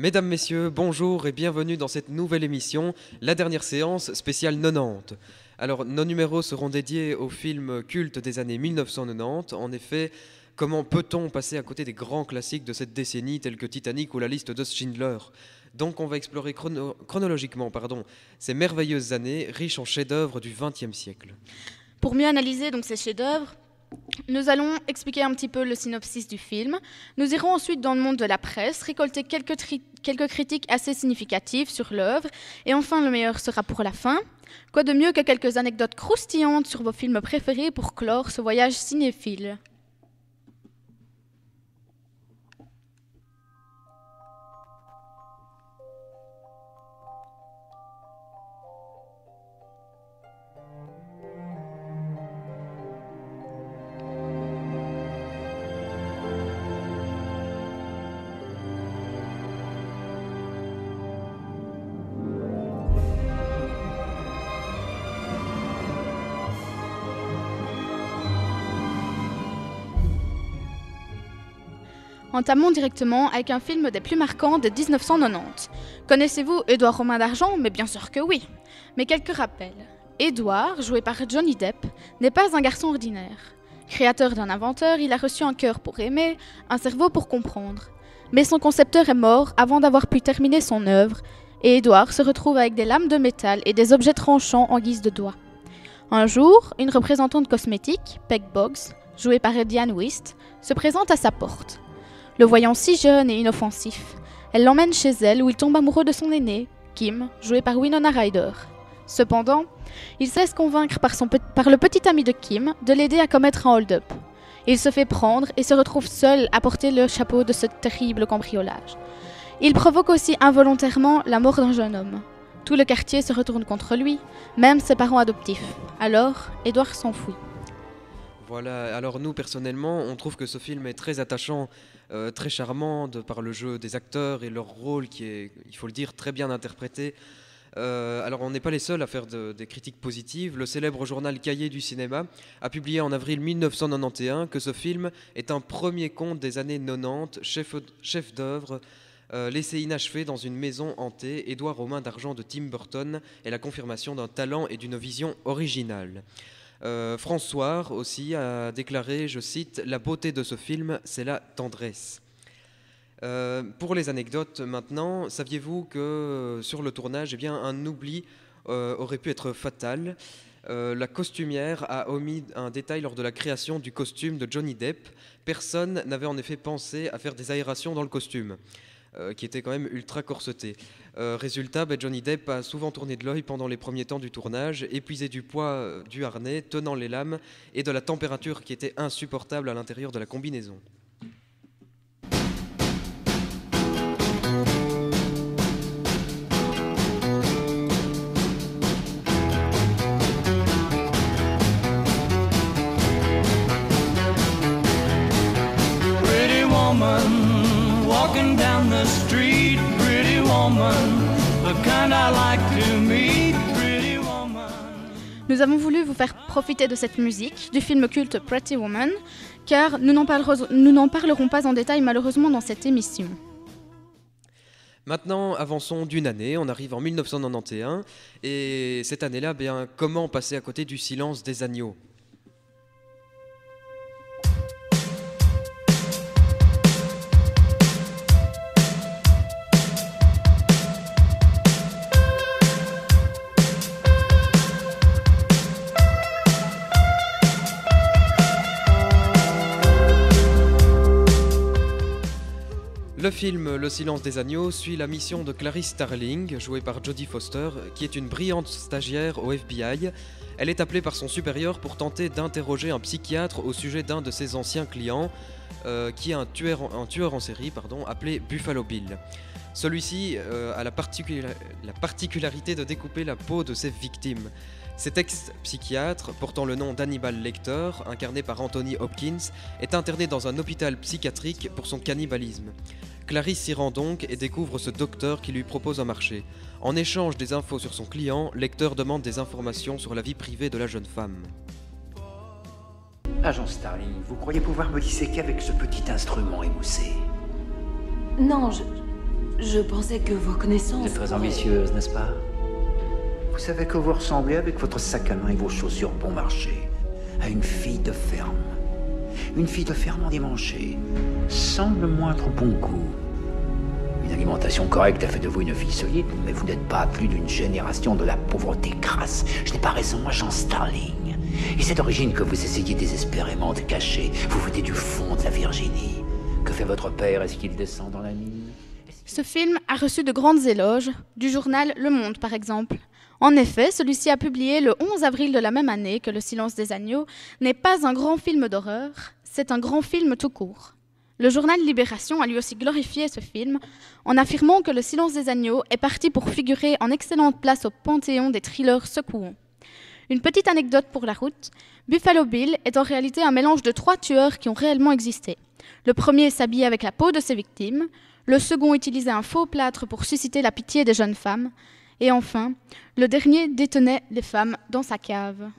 Mesdames, Messieurs, bonjour et bienvenue dans cette nouvelle émission, la dernière séance spéciale 90. Alors, nos numéros seront dédiés aux films cultes des années 1990. En effet, comment peut-on passer à côté des grands classiques de cette décennie tels que Titanic ou la liste de Schindler? Donc, on va explorer chronologiquement ces merveilleuses années riches en chefs-d'œuvre du XXe siècle. Pour mieux analyser donc ces chefs-d'œuvre, nous allons expliquer un petit peu le synopsis du film. Nous irons ensuite dans le monde de la presse, récolter quelques critiques assez significatives sur l'œuvre. Et enfin, le meilleur sera pour la fin. Quoi de mieux que quelques anecdotes croustillantes sur vos films préférés pour clore ce voyage cinéphile. Entamons directement avec un film des plus marquants de 1990. Connaissez-vous Édouard Romain d'Argent? Mais bien sûr que oui. Mais quelques rappels. Édouard, joué par Johnny Depp, n'est pas un garçon ordinaire. Créateur d'un inventeur, il a reçu un cœur pour aimer, un cerveau pour comprendre. Mais son concepteur est mort avant d'avoir pu terminer son œuvre, et Édouard se retrouve avec des lames de métal et des objets tranchants en guise de doigts. Un jour, une représentante cosmétique, Peg Boggs, jouée par Diane Wist, se présente à sa porte. Le voyant si jeune et inoffensif, elle l'emmène chez elle où il tombe amoureux de son aîné, Kim, joué par Winona Ryder. Cependant, il se laisse convaincre par le petit ami de Kim de l'aider à commettre un hold-up. Il se fait prendre et se retrouve seul à porter le chapeau de ce terrible cambriolage. Il provoque aussi involontairement la mort d'un jeune homme. Tout le quartier se retourne contre lui, même ses parents adoptifs. Alors, Édouard s'enfuit. Voilà, alors nous personnellement, on trouve que ce film est très attachant, très charmant par le jeu des acteurs et leur rôle qui est, il faut le dire, très bien interprété. Alors on n'est pas les seuls à faire des critiques positives. Le célèbre journal Cahiers du cinéma a publié en avril 1991 que ce film est un premier conte des années 90, chef d'œuvre, laissé inachevé dans une maison hantée. Édouard Romain d'Argent de Tim Burton est la confirmation d'un talent et d'une vision originale. François aussi a déclaré, je cite, « La beauté de ce film, c'est la tendresse ». Pour les anecdotes maintenant, saviez-vous que sur le tournage, un oubli aurait pu être fatal? La costumière a omis un détail lors de la création du costume de Johnny Depp. Personne n'avait en effet pensé à faire des aérations dans le costume, qui était quand même ultra corseté. Résultat, Johnny Depp a souvent tourné de l'œil pendant les premiers temps du tournage, épuisé du poids du harnais, tenant les lames et de la température qui était insupportable à l'intérieur de la combinaison. Pretty woman walking down the street, pretty woman, the kind I like to meet, pretty woman. Nous avons voulu vous faire profiter de cette musique, du film culte Pretty Woman, car nous n'en parlerons pas en détail malheureusement dans cette émission. Maintenant, avançons d'une année, on arrive en 1991, et cette année-là, comment passer à côté du silence des agneaux? Le film Le silence des agneaux suit la mission de Clarice Starling, jouée par Jodie Foster, qui est une brillante stagiaire au FBI. Elle est appelée par son supérieur pour tenter d'interroger un psychiatre au sujet d'un de ses anciens clients, qui est un tueur en série appelé Buffalo Bill. Celui-ci a la particularité de découper la peau de ses victimes. Cet ex-psychiatre, portant le nom d'Hannibal Lecter, incarné par Anthony Hopkins, est interné dans un hôpital psychiatrique pour son cannibalisme. Clarice s'y rend donc et découvre ce docteur qui lui propose un marché. En échange des infos sur son client, Lecter demande des informations sur la vie privée de la jeune femme. Agent Starling, vous croyez pouvoir me disséquer avec ce petit instrument émoussé? Non, Je pensais que vos connaissances... Vous êtes très ambitieuse, n'est-ce pas? Vous savez que vous ressemblez avec votre sac à main et vos chaussures bon marché à une fille de ferme. Une fille de ferme endimanchée, sans le moindre bon goût. Une alimentation correcte a fait de vous une fille solide, mais vous n'êtes pas à plus d'une génération de la pauvreté crasse. Je n'ai pas raison, agent Starling. Et c'est d'origine que vous essayez désespérément de cacher. Vous venez du fond de la Virginie. Que fait votre père? Est-ce qu'il descend dans la mine? Ce film a reçu de grandes éloges, du journal Le Monde par exemple. En effet, celui-ci a publié le 11 avril de la même année que Le Silence des agneaux n'est pas un grand film d'horreur, c'est un grand film tout court. Le journal Libération a lui aussi glorifié ce film en affirmant que Le Silence des agneaux est parti pour figurer en excellente place au panthéon des thrillers secouants. Une petite anecdote pour la route, Buffalo Bill est en réalité un mélange de 3 tueurs qui ont réellement existé. Le premier s'habillait avec la peau de ses victimes, le second utilisait un faux plâtre pour susciter la pitié des jeunes femmes, et enfin, le dernier détenait les femmes dans sa cave.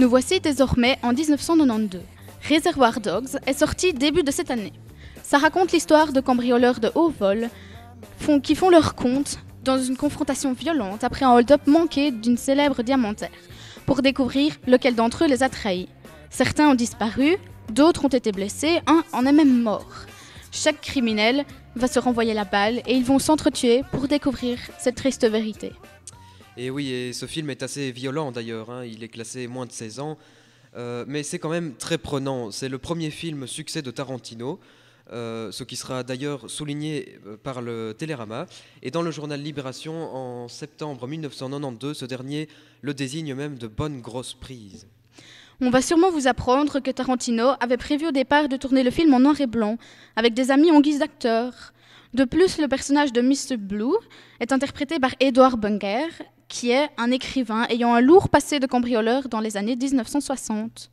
Nous voici désormais en 1992. Reservoir Dogs est sorti début de cette année. Ça raconte l'histoire de cambrioleurs de haut vol qui font leur compte dans une confrontation violente après un hold-up manqué d'une célèbre diamantaire pour découvrir lequel d'entre eux les a trahis. Certains ont disparu, d'autres ont été blessés, un en est même mort. Chaque criminel va se renvoyer la balle et ils vont s'entretuer pour découvrir cette triste vérité. Et oui, et ce film est assez violent d'ailleurs, hein. Il est classé moins de 16 ans, mais c'est quand même très prenant. C'est le premier film succès de Tarantino, ce qui sera d'ailleurs souligné par le Télérama. Et dans le journal Libération, en septembre 1992, ce dernier le désigne même de bonne grosse prise. On va sûrement vous apprendre que Tarantino avait prévu au départ de tourner le film en noir et blanc, avec des amis en guise d'acteurs. De plus, le personnage de Mr. Blue est interprété par Edward Bunger, qui est un écrivain ayant un lourd passé de cambrioleur dans les années 1960.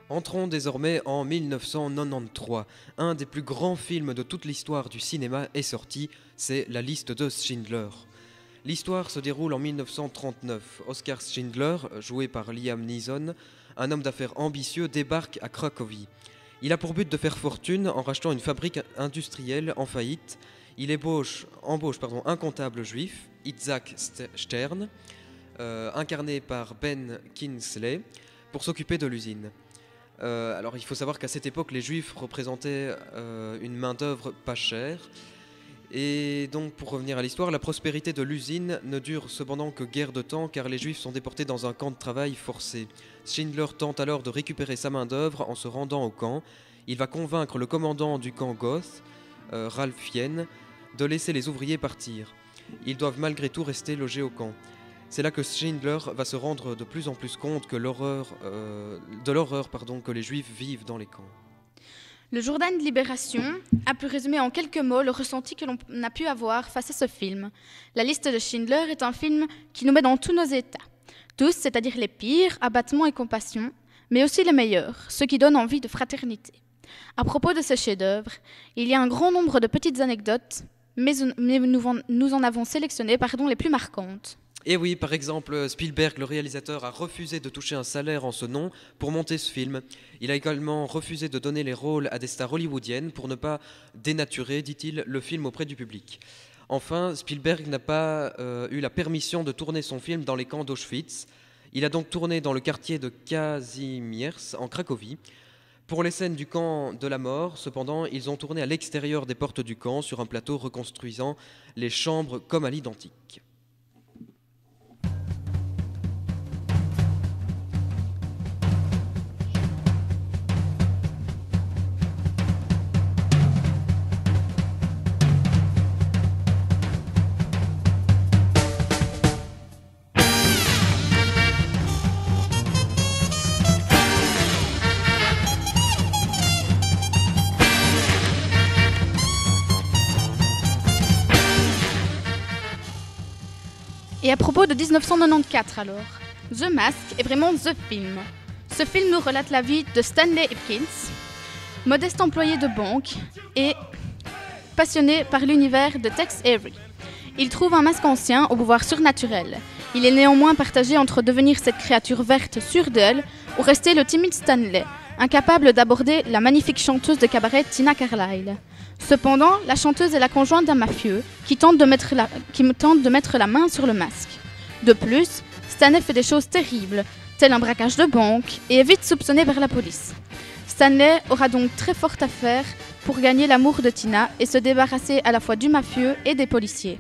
Entrons désormais en 1993. Un des plus grands films de toute l'histoire du cinéma est sorti, c'est La liste de Schindler. L'histoire se déroule en 1939. Oskar Schindler, joué par Liam Neeson, un homme d'affaires ambitieux, débarque à Cracovie. Il a pour but de faire fortune en rachetant une fabrique industrielle en faillite. Il embauche un comptable juif, Itzhak Stern, incarné par Ben Kingsley, pour s'occuper de l'usine. Alors il faut savoir qu'à cette époque, les Juifs représentaient une main-d'œuvre pas chère. Et donc, pour revenir à l'histoire, la prospérité de l'usine ne dure cependant que guère de temps, car les Juifs sont déportés dans un camp de travail forcé. Schindler tente alors de récupérer sa main-d'œuvre en se rendant au camp. Il va convaincre le commandant du camp Goth, Ralph Fiennes, de laisser les ouvriers partir. Ils doivent malgré tout rester logés au camp. C'est là que Schindler va se rendre de plus en plus compte que l'horreur que les Juifs vivent dans les camps. Le journal Libération a pu résumer en quelques mots le ressenti que l'on a pu avoir face à ce film. La liste de Schindler est un film qui nous met dans tous nos états. Tous, c'est-à-dire les pires, abattement et compassion, mais aussi les meilleurs, ceux qui donnent envie de fraternité. À propos de ce chef-d'œuvre, il y a un grand nombre de petites anecdotes, mais nous en avons sélectionné les plus marquantes. Et oui, par exemple, Spielberg, le réalisateur, a refusé de toucher un salaire en ce nom pour monter ce film. Il a également refusé de donner les rôles à des stars hollywoodiennes pour ne pas dénaturer, dit-il, le film auprès du public. Enfin, Spielberg n'a pas eu la permission de tourner son film dans les camps d'Auschwitz. Il a donc tourné dans le quartier de Kazimierz, en Cracovie. Pour les scènes du camp de la mort, cependant, ils ont tourné à l'extérieur des portes du camp sur un plateau reconstruisant les chambres comme à l'identique. Et à propos de 1994 alors, The Mask est vraiment The Film. Ce film nous relate la vie de Stanley Hopkins, modeste employé de banque et passionné par l'univers de Tex Avery. Il trouve un masque ancien au pouvoir surnaturel. Il est néanmoins partagé entre devenir cette créature verte sûre d'elle ou rester le timide Stanley, incapable d'aborder la magnifique chanteuse de cabaret Tina Carlyle. Cependant, la chanteuse est la conjointe d'un mafieux qui tente de mettre la main sur le masque. De plus, Stanley fait des choses terribles, tel un braquage de banque, et est vite soupçonné par la police. Stanley aura donc très fort à faire pour gagner l'amour de Tina et se débarrasser à la fois du mafieux et des policiers.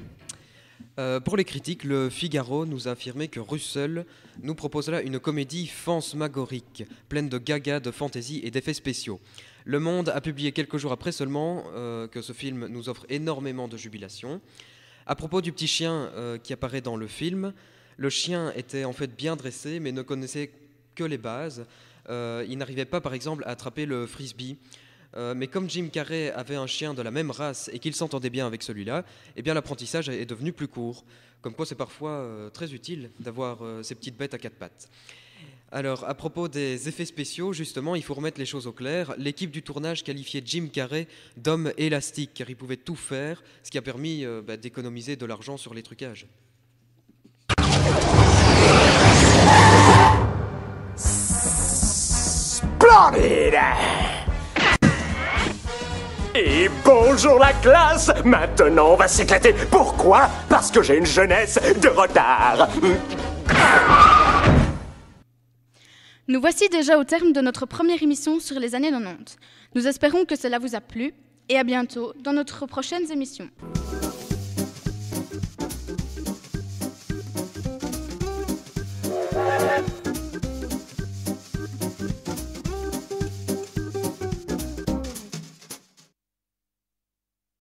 Pour les critiques, le Figaro nous a affirmé que Russell nous propose là une comédie fantasmagorique, pleine de gaga, de fantaisie et d'effets spéciaux. Le Monde a publié quelques jours après seulement que ce film nous offre énormément de jubilation. À propos du petit chien qui apparaît dans le film, le chien était en fait bien dressé mais ne connaissait que les bases. Il n'arrivait pas par exemple à attraper le frisbee. Mais comme Jim Carrey avait un chien de la même race et qu'il s'entendait bien avec celui-là, eh bien l'apprentissage est devenu plus court. Comme quoi c'est parfois très utile d'avoir ces petites bêtes à quatre pattes. Alors, à propos des effets spéciaux, justement, il faut remettre les choses au clair. L'équipe du tournage qualifiait Jim Carrey d'homme élastique, car il pouvait tout faire, ce qui a permis d'économiser de l'argent sur les trucages. Splendide! Et bonjour la classe! Maintenant on va s'éclater. Pourquoi? Parce que j'ai une jeunesse de retard. Nous voici déjà au terme de notre première émission sur les années 90. Nous espérons que cela vous a plu et à bientôt dans notre prochaine émission.